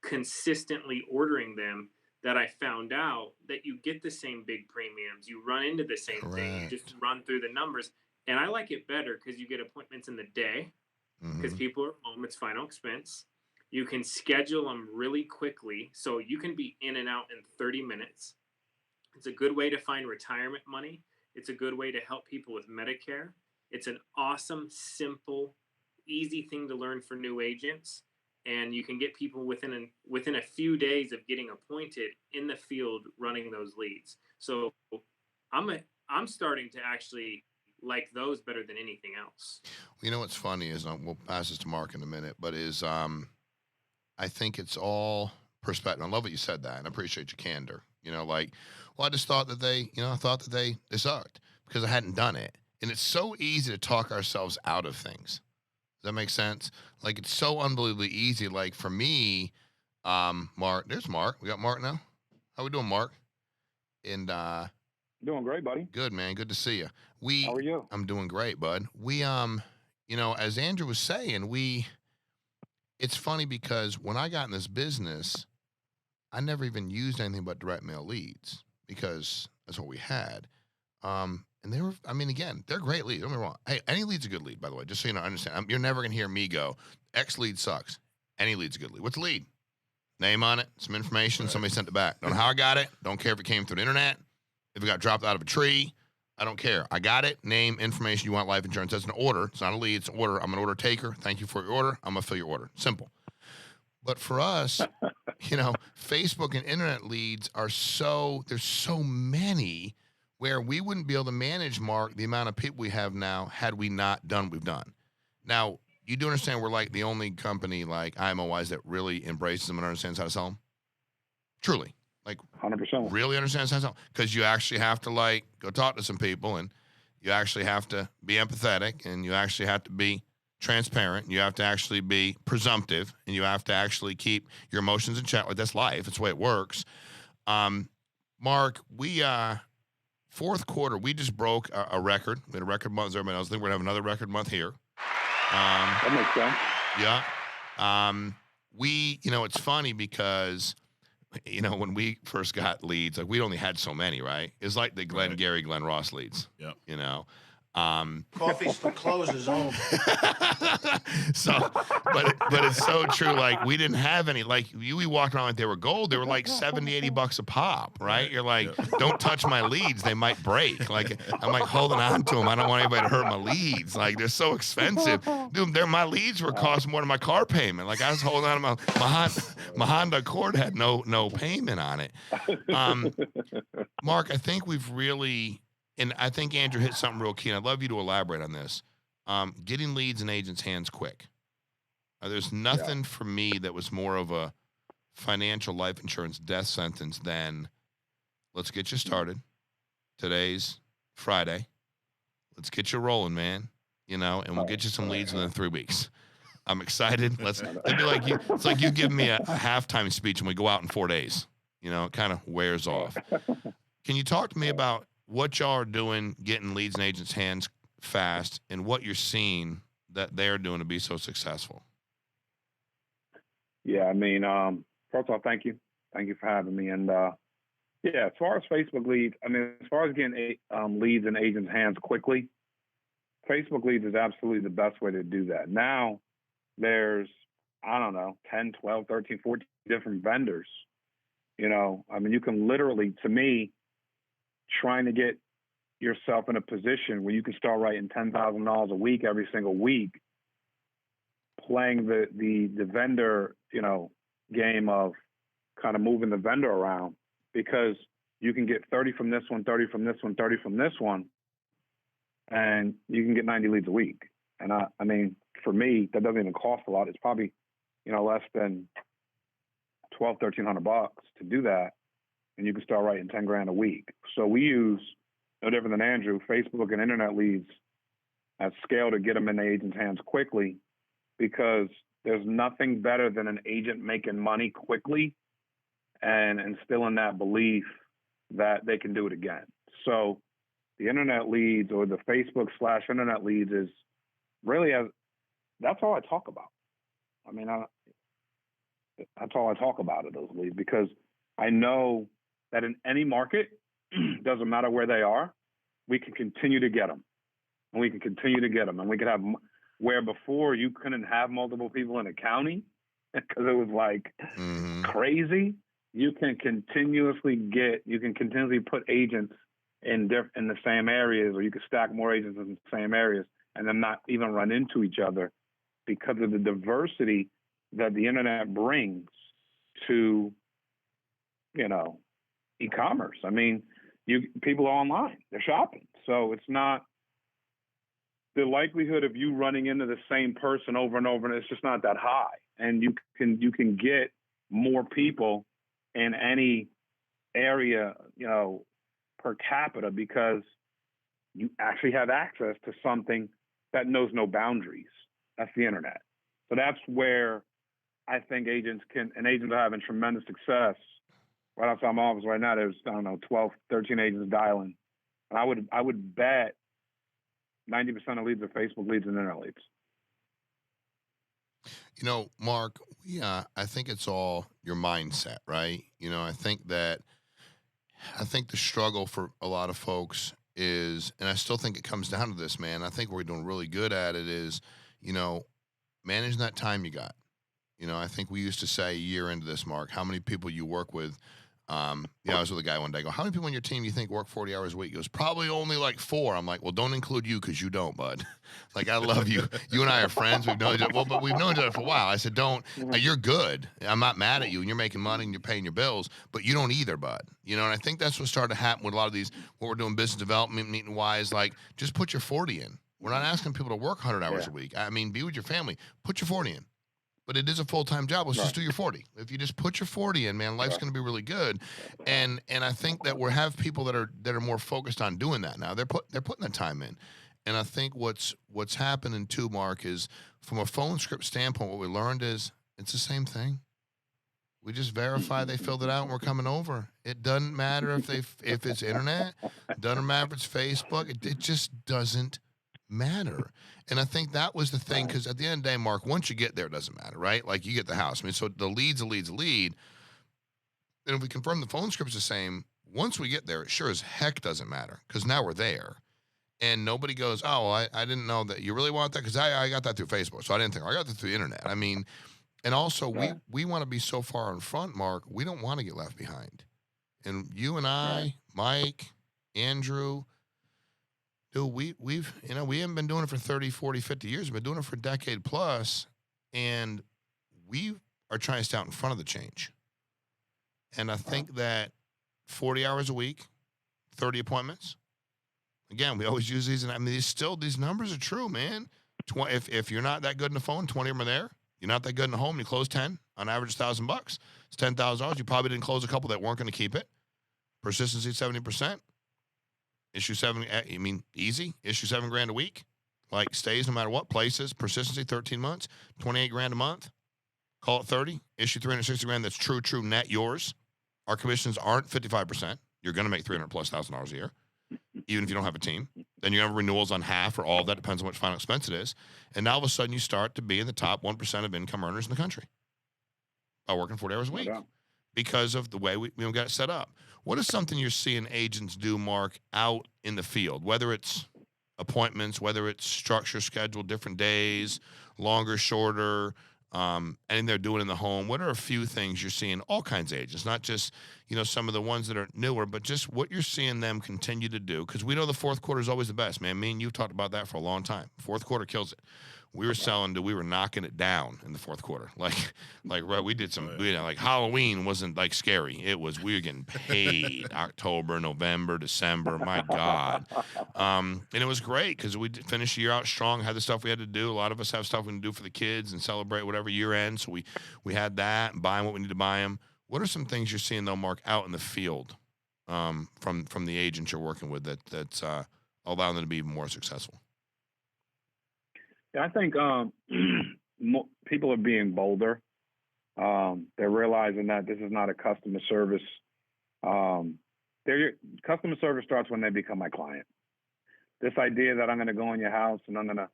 consistently ordering them, that I found out that you get the same big premiums. You run into the same thing. You just run through the numbers. And I like it better because you get appointments in the day because people are home. It's final expense. You can schedule them really quickly. So you can be in and out in 30 minutes. It's a good way to find retirement money. It's a good way to help people with Medicare. It's an awesome, simple, easy thing to learn for new agents. And you can get people within a few days of getting appointed in the field running those leads. So I'm starting to actually like those better than anything else. You know what's funny is, we'll pass this to Mark in a minute, but I think it's all perspective. I love that you said that, and I appreciate your candor. I just thought that they sucked because I hadn't done it. And it's so easy to talk ourselves out of things. Does that make sense? Like, it's so unbelievably easy. Like, for me, Mark, there's Mark. We got Mark now. How we doing, Mark? And doing great, buddy. Good, man. Good to see you. How are you? I'm doing great, bud. We as Andrew was saying, it's funny because when I got in this business, I never even used anything but direct mail leads because that's what we had. And they were, again, they're great leads. Don't get me wrong. Hey, any lead's a good lead, by the way, just so you know, understand. You're never going to hear me go, X lead sucks. Any lead's a good lead. What's a lead? Name on it, some information, somebody sent it back. Don't know how I got it. Don't care if it came through the internet. If it got dropped out of a tree, I don't care. I got it. Name, information, you want life insurance. That's an order. It's not a lead. It's an order. I'm an order taker. Thank you for your order. I'm going to fill your order. Simple. But for us, Facebook and internet leads there's so many where we wouldn't be able to manage, Mark, the amount of people we have now had we not done what we've done. Now, you do understand we're like the only company like IMO-wise that really embraces them and understands how to sell them? Truly. Like 100%. really understands how to sell them. Because you actually have to like go talk to some people, and you actually have to be empathetic, and you actually have to be transparent. You have to actually be presumptive, and you have to actually keep your emotions in check. Like that's life. It's the way it works. Mark, we fourth quarter, we just broke a record. We had a record month as everybody else. I think we're gonna have another record month here. That makes sense. Yeah. It's funny because, when we first got leads, like we only had so many, right? It's like the Glenn Gary, Glenn Ross leads. Yep. Coffee's to close his own. So, but it's so true. Like we didn't have any, like we walked around like they were gold. They were like $70, $80 a pop, right? You're like, don't touch my leads. They might break. Like I'm like holding on to them. I don't want anybody to hurt my leads. Like they're so expensive. Dude, my leads were cost more than my car payment. Like I was holding on to my Honda Accord had no payment on it. Mark, I think we've really, and I think Andrew hit something real key, and I'd love you to elaborate on this. Getting leads in agents' hands quick. There's nothing for me that was more of a financial life insurance death sentence than let's get you started. Today's Friday. Let's get you rolling, man. And we'll get you some leads within 3 weeks. I'm excited. It'd be like it's like you give me a halftime speech and we go out in 4 days. It kind of wears off. Can you talk to me about what y'all are doing, getting leads in agents' hands fast, and what you're seeing that they're doing to be so successful? Yeah, first of all, thank you. Thank you for having me. And as far as Facebook leads, as far as getting leads in agents' hands quickly, Facebook leads is absolutely the best way to do that. Now, there's, 10, 12, 13, 14 different vendors. You can literally, to me, trying to get yourself in a position where you can start writing $10,000 a week every single week, playing the vendor, game of kind of moving the vendor around, because you can get 30 from this one, 30 from this one, 30 from this one, and you can get 90 leads a week. And for me, that doesn't even cost a lot. It's probably, less than $1,200-1,300 to do that. And you can start writing 10 grand a week. So we use, no different than Andrew, Facebook and internet leads at scale to get them in the agent's hands quickly, because there's nothing better than an agent making money quickly and instilling that belief that they can do it again. So the internet leads, or the Facebook/internet leads, is really, that's all I talk about. That's all I talk about are those leads, because I know that in any market, doesn't matter where they are, we can continue to get them. And we can continue to get them. And we could have, where before you couldn't have multiple people in a county because it was like crazy, you can continuously put agents in the same areas, or you could stack more agents in the same areas and then not even run into each other, because of the diversity that the internet brings to, e-commerce. People are online, they're shopping. So it's not the likelihood of you running into the same person over and over, and it's just not that high. And you can get more people in any area, per capita, because you actually have access to something that knows no boundaries. That's the internet. So that's where I think agents are having tremendous success. Right outside my office right now, there's, 12, 13 agents dialing. And I would bet 90% of leads are Facebook leads and internet leads. Mark, I think it's all your mindset, right? I think the struggle for a lot of folks is, and I still think it comes down to this, man. I think we're doing really good at it is, managing that time you got. You know, I think we used to say a year into this, Mark, how many people you work with. I was with a guy one day. I go, how many people on your team you think work 40 hours a week? He goes, probably only like 4. I'm like, well, don't include you because you don't, bud. Like, I love you. You and I are friends. We've known each other. Well, but we've known each other for a while. I said, don't. You're good. I'm not mad at you, and you're making money and you're paying your bills, but you don't either, bud. You know, and I think that's what started to happen with a lot of these. What we're doing business development meeting wise, like, just put your 40 in. We're not asking people to work 100 hours a week. I mean, be with your family. Put your 40 in. But it is a full-time job. Let's just do your 40. If you just put your 40 in, man, life's going to be really good. And I think that we have people that are more focused on doing that now. They're putting the time in. And I think what's happening too, Mark, is from a phone script standpoint, what we learned is it's the same thing. We just verify they filled it out and we're coming over. It doesn't matter if it's internet. It doesn't matter if it's Facebook. It just doesn't matter. And I think that was the thing, because at the end of the day, Mark, once you get there, it doesn't matter, right? Like, you get the house. I mean, so the lead's a lead. And if we confirm the phone script's the same, once we get there, it sure as heck doesn't matter, because now we're there. And nobody goes, oh, well, I didn't know that you really want that, because I got that through Facebook, so I didn't think. I got that through the internet. I mean, and also we want to be so far in front, Mark, we don't want to get left behind. And you and I, Meaike, Andrew, dude, we haven't been doing it for 30, 40, 50 years. We've been doing it for a decade plus, and we are trying to stay out in front of the change. And I think that 40 hours a week, 30 appointments. Again, we always use these, and I mean, these numbers are true, man. If you're not that good in the phone, 20 of them are there. You're not that good in the home, you close 10, on average $1,000. It's $10,000. You probably didn't close a couple that weren't going to keep it. Persistency 70%. Issue 7, I mean, easy. Issue $7,000 a week. Like, stays no matter what. Places. Persistency 13 months. $28,000 a month. Call it 30. Issue $360,000. That's true net yours. Our commissions aren't 55%. You're going to make $300,000+ a year, even if you don't have a team. Then you have renewals on half or all of that. Depends on what final expense it is. And now all of a sudden you start to be in the top 1% of income earners in the country by working 40 hours a week because of the way we got it set up. What is something you're seeing agents do, Mark, out in the field, whether it's appointments, whether it's structure, schedule, different days, longer, shorter, anything they're doing in the home? What are a few things you're seeing all kinds of agents, not just, some of the ones that are newer, but just what you're seeing them continue to do? Because we know the fourth quarter is always the best, man. Me and you've talked about that for a long time. Fourth quarter kills it. We were knocking it down in the fourth quarter. Like right, we did like Halloween wasn't like scary. It was, we were getting paid October, November, December. My God. And it was great because we finished the year out strong, had the stuff we had to do. A lot of us have stuff we can do for the kids and celebrate whatever year end. So we had that and buying what we need to buy them. What are some things you're seeing though, Mark, out in the field from the agents you're working with that's allowing them to be even more successful? Yeah, I think people are being bolder. They're realizing that this is not a customer service. Customer service starts when they become my client. This idea that I'm going to go in your house and I'm going to,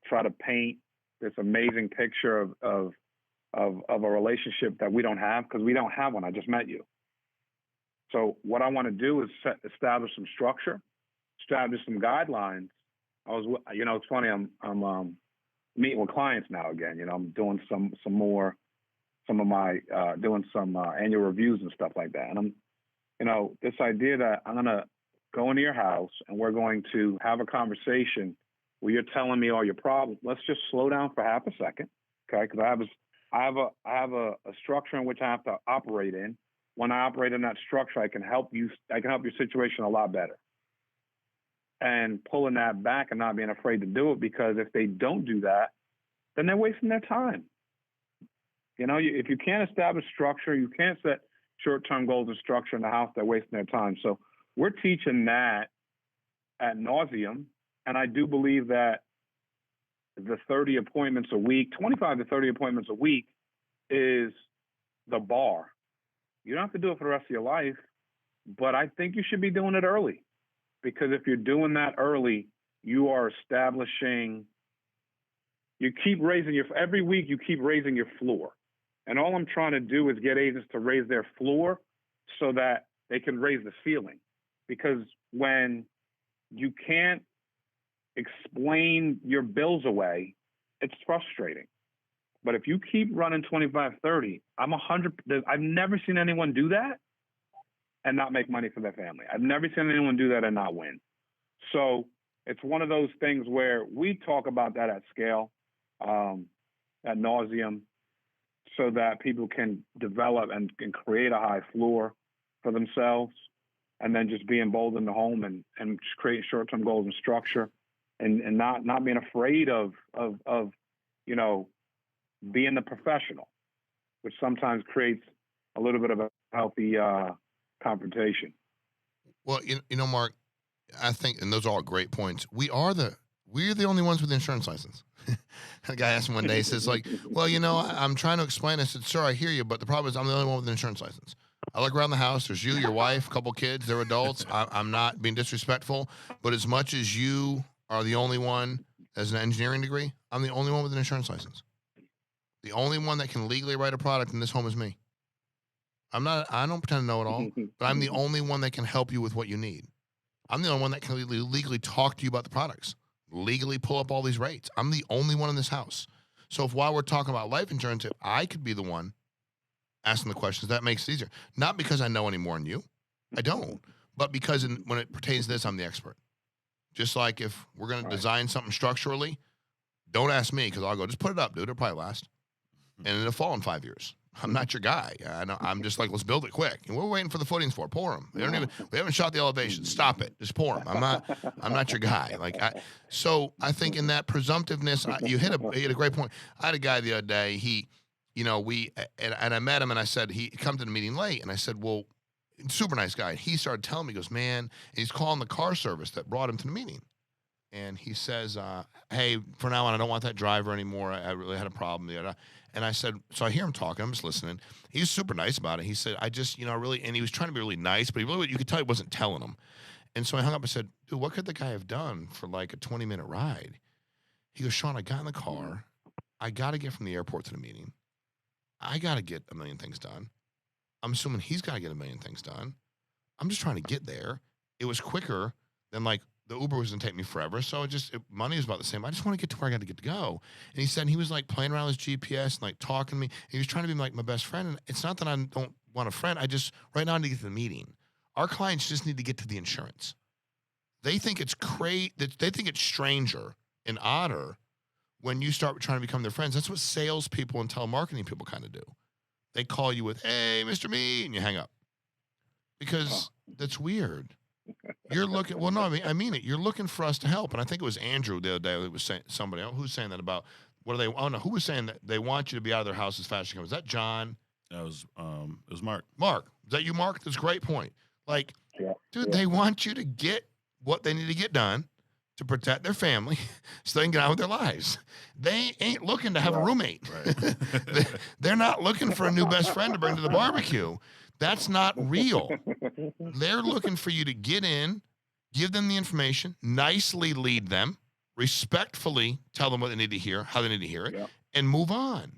try to paint this amazing picture of a relationship that we don't have, because we don't have one. I just met you. So what I want to do is establish some structure, establish some guidelines. It's funny. I'm meeting with clients now again. I'm doing some of my doing some annual reviews and stuff like that. And I'm, this idea that I'm gonna go into your house and we're going to have a conversation where you're telling me all your problems. Let's just slow down for half a second, okay? Because I have a structure in which I have to operate in. When I operate in that structure, I can help you. I can help your situation a lot better. And pulling that back and not being afraid to do it, because if they don't do that, then they're wasting their time. If you can't establish structure, you can't set short-term goals and structure in the house, they're wasting their time. So we're teaching that ad nauseum. And I do believe that the 30 appointments a week, 25 to 30 appointments a week is the bar. You don't have to do it for the rest of your life, but I think you should be doing it early. Because if you're doing that early, you are establishing, every week you keep raising your floor. And all I'm trying to do is get agents to raise their floor so that they can raise the ceiling. Because when you can't explain your bills away, it's frustrating. But if you keep running 25, 30, I've never seen anyone do that and not make money for their family. I've never seen anyone do that and not win. So it's one of those things where we talk about that at scale, ad nauseum, so that people can develop and create a high floor for themselves, and then just being bold in the home and just creating short-term goals and structure, and not being afraid of being the professional, which sometimes creates a little bit of a healthy confrontation. Well, Mark, I think, and those are all great points. We're the only ones with the insurance license. A guy asked me one day, he says, like, well, I'm trying to explain. I said, sir, I hear you, but the problem is I'm the only one with an insurance license. I look around the house. There's you, your wife, a couple kids. They're adults. I'm not being disrespectful, but as much as you are the only one as an engineering degree, I'm the only one with an insurance license. The only one that can legally write a product in this home is me. I don't pretend to know it all, but I'm the only one that can help you with what you need. I'm the only one that can legally talk to you about the products, legally pull up all these rates. I'm the only one in this house. So while we're talking about life insurance, if I could be the one asking the questions, that makes it easier. Not because I know any more than you. I don't. But because when it pertains to this, I'm the expert. Just like if we're going to design something structurally, don't ask me because I'll go, just put it up, dude. It'll probably last. And it'll fall in 5 years. I'm not your guy. I'm just like, let's build it quick. And we're waiting for the footings for it. Pour them. We haven't shot the elevation. Stop it. Just pour them. I'm not your guy. So I think in that presumptiveness, you hit a great point. I had a guy the other day. And I met him and I said, he come to the meeting late. And I said, well, super nice guy. And he started telling me, he goes, man, and he's calling the car service that brought him to the meeting. And he says, hey, for now on, I don't want that driver anymore. I really had a problem. And I said, so I hear him talking. I'm just listening. He's super nice about it. He said, I just, really, and he was trying to be really nice, but you could tell he wasn't telling him. And so I hung up and said, dude, what could the guy have done for like a 20-minute ride? He goes, Shawn, I got in the car. I got to get from the airport to the meeting. I got to get a million things done. I'm assuming he's got to get a million things done. I'm just trying to get there. It was quicker than like the Uber was going to take me forever. So money was about the same. I just want to get to where I got to get to go. And he said he was like playing around with his GPS and like talking to me. He was trying to be like my best friend. And it's not that I don't want a friend. Right now I need to get to the meeting. Our clients just need to get to the insurance. They think it's they think it's stranger and odder when you start trying to become their friends. That's what salespeople and telemarketing people kind of do. They call you with, hey, Mr. Meade, and you hang up. Because that's weird. You're looking, well, no, I mean it. You're looking for us to help. And I think it was Andrew the other day that was saying, somebody else, who's saying that about, who was saying that they want you to be out of their house as fast as you can? Was that John? That was, it was Mark. Mark. Is that you, Mark? That's a great point. Dude, they want you to get what they need to get done to protect their family so they can get on with their lives. They ain't looking to have a roommate. Right. They're not looking for a new best friend to bring to the barbecue. That's not real. They're looking for you to get in, give them the information, nicely lead them, respectfully tell them what they need to hear, how they need to hear it, and move on.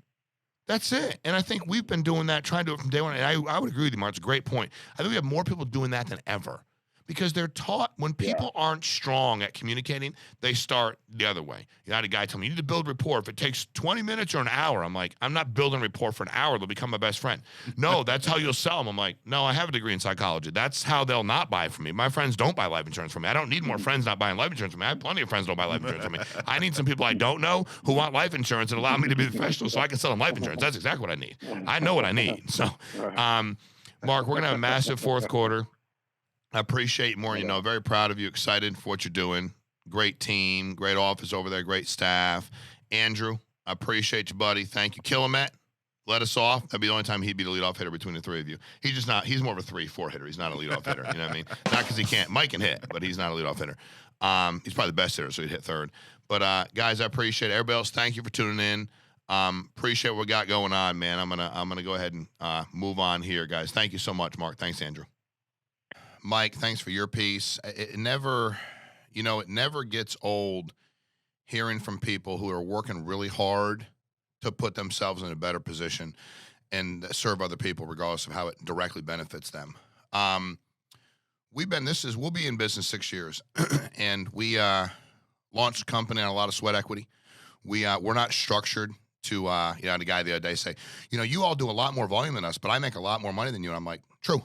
That's it. And I think we've been doing that, trying to do it from day one. And I would agree with you, Mark. It's a great point. I think we have more people doing that than ever. Because they're taught when people aren't strong at communicating, they start the other way. You had a guy tell me, you need to build rapport. If it takes 20 minutes or an hour, I'm like, I'm not building rapport for an hour. They'll become my best friend. No, that's how you'll sell them. I'm like, no, I have a degree in psychology. That's how they'll not buy from me. My friends don't buy life insurance from me. I don't need more friends not buying life insurance from me. I have plenty of friends who don't buy life insurance from me. I need some people I don't know who want life insurance and allow me to be the professional so I can sell them life insurance. That's exactly what I need. I know what I need. So, Mark, we're going to have a massive fourth quarter. I appreciate you more. Very proud of you, excited for what you're doing. Great team, great office over there, great staff. Andrew, I appreciate you, buddy. Thank you. Killimett, let us off. That'd be the only time he'd be the leadoff hitter between the three of you. He's more of a 3-4 hitter. He's not a leadoff hitter. You know what I mean? Not because he can't. Meaike can hit, but he's not a leadoff hitter. He's probably the best hitter, so he'd hit third. But guys, I appreciate it. Everybody else, thank you for tuning in. Appreciate what we got going on, man. I'm gonna go ahead and move on here, guys. Thank you so much, Mark. Thanks, Andrew. Meaike, thanks for your piece. It never gets old hearing from people who are working really hard to put themselves in a better position and serve other people, regardless of how it directly benefits them. We'll be in business 6 years, and we launched a company on a lot of sweat equity. We're not structured to the guy the other day say, you all do a lot more volume than us, but I make a lot more money than you. And I'm like, true.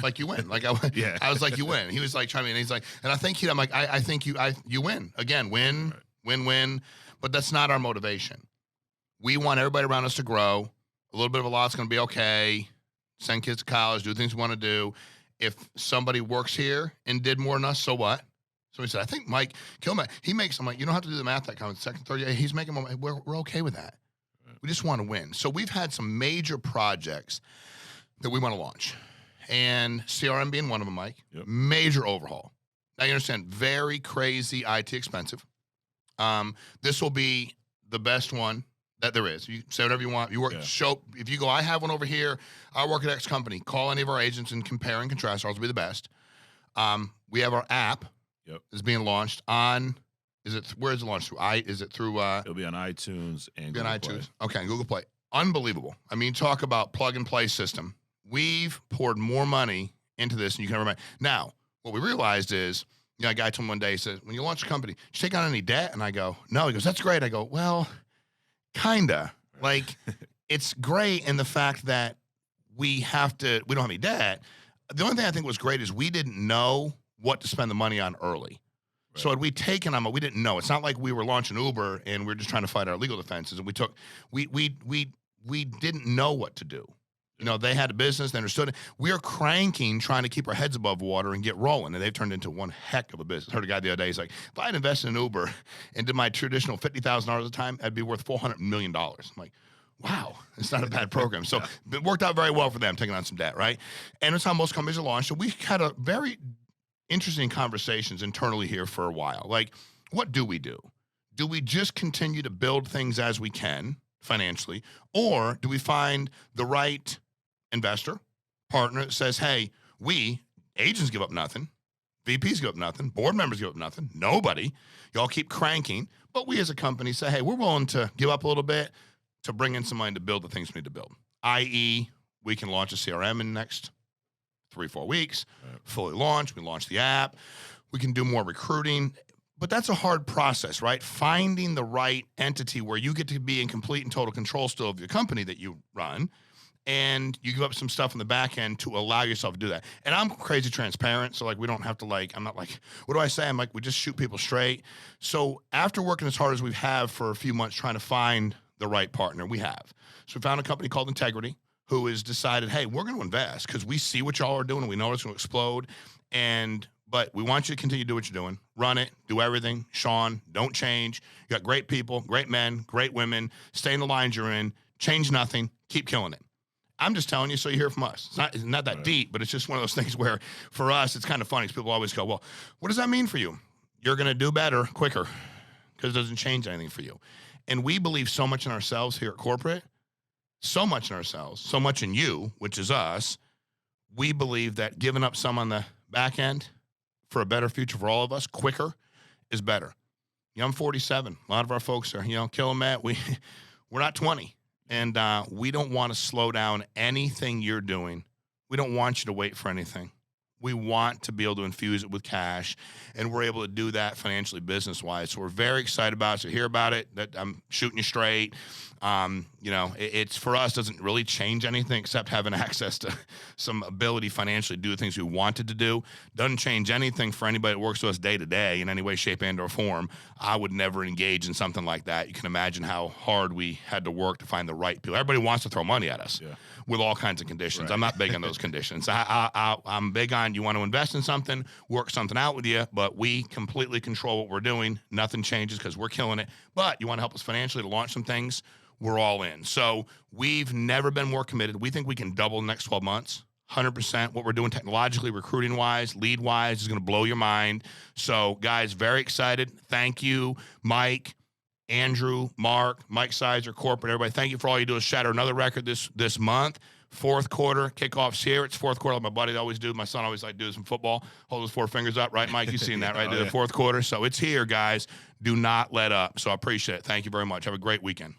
Like you win. Like I was like, you win. He was like trying me, and he's like, and I think I'm like, I think you win again, win. But that's not our motivation. We want everybody around us to grow. A little bit of a lot's going to be okay. Send kids to college, do things we want to do. If somebody works here and did more than us, so what? So he said, I think Mike Killimett, he makes, I'm like, you don't have to do the math that kind of second, third year. He's making more money. We're okay with that. We just want to win. So we've had some major projects that we want to launch. And CRM being one of them, Mike. Yep. Major overhaul. Now you understand, very crazy IT expensive. This will be the best one that there is. You say whatever you want. You work, show, if you go, I have one over here, I work at X company, call any of our agents and compare and contrast. Ours will be the best. We have our app is being launched on, where is it launched through? Is it through? It'll be on iTunes and Google Play. Okay, Google Play. Unbelievable. I mean, talk about plug and play system. We've poured more money into this than you can ever imagine. Now, what we realized is, a guy told me one day, he says, when you launch a company, did you take on any debt? And I go, no. He goes, that's great. I go, well, kinda. Like, it's great in the fact that we don't have any debt. The only thing I think was great is we didn't know what to spend the money on early. Right. So had we taken on, we didn't know. It's not like we were launching Uber and we are just trying to fight our legal defenses. And we didn't know what to do. They had a business, they understood it. We are cranking, trying to keep our heads above water and get rolling, and they've turned into one heck of a business. I heard a guy the other day, he's like, if I had invested in Uber and did my traditional $50,000 at a time, I'd be worth $400 million. I'm like, wow, it's not a bad program. So it worked out very well for them, taking on some debt, right? And it's how most companies are launched. So we had a very interesting conversations internally here for a while. Like, what do we do? Do we just continue to build things as we can financially, or do we find the right investor, partner that says, hey, we, agents give up nothing, VPs give up nothing, board members give up nothing, nobody. Y'all keep cranking, but we as a company say, hey, we're willing to give up a little bit to bring in some money to build the things we need to build, i.e., we can launch a CRM in the next 3-4 weeks, fully launch, we launch the app, we can do more recruiting. But that's a hard process, right? Finding the right entity where you get to be in complete and total control still of your company that you run, and you give up some stuff in the back end to allow yourself to do that. And I'm crazy transparent, so we don't have to I'm not like, what do I say? I'm like, we just shoot people straight. So after working as hard as we have for a few months trying to find the right partner, we have. So we found a company called Integrity who has decided, hey, we're going to invest because we see what y'all are doing and we know it's going to explode. But we want you to continue to do what you're doing. Run it, do everything. Shawn, don't change. You got great people, great men, great women. Stay in the lines you're in. Change nothing. Keep killing it. I'm just telling you so you hear from us. It's not that deep, but it's just one of those things where for us, it's kind of funny because people always go, well, what does that mean for you? You're going to do better quicker because it doesn't change anything for you. And we believe so much in ourselves here at corporate, so much in ourselves, so much in you, which is us. We believe that giving up some on the back end for a better future for all of us quicker is better. I'm 47. A lot of our folks are, Killimett. We're not 20. And we don't want to slow down anything you're doing. We don't want you to wait for anything. We want to be able to infuse it with cash, and we're able to do that financially, business-wise. So we're very excited about it. So hear about it, that I'm shooting you straight. It's for us, doesn't really change anything except having access to some ability financially to do the things we wanted to do. Doesn't change anything for anybody that works with us day to day in any way, shape, and or form. I would never engage in something like that. You can imagine how hard we had to work to find the right people. Everybody wants to throw money at us with all kinds of conditions. Right. I'm not big on those conditions. I'm big on, you want to invest in something, work something out with you, but we completely control what we're doing. Nothing changes because we're killing it. But you want to help us financially to launch some things, we're all in. So we've never been more committed. We think we can double in the next 12 months, 100%. What we're doing technologically, recruiting-wise, lead-wise is going to blow your mind. So, guys, very excited. Thank you, Mike, Andrew, Mark, Mike Sizer, corporate, everybody. Thank you for all you do is shatter another record this month. Fourth quarter, kickoff's here. It's fourth quarter like my buddies always do. My son always do some football. Hold his 4 fingers up, right, Mike? You've seen that, right? The fourth quarter. So it's here, guys. Do not let up. So I appreciate it. Thank you very much. Have a great weekend.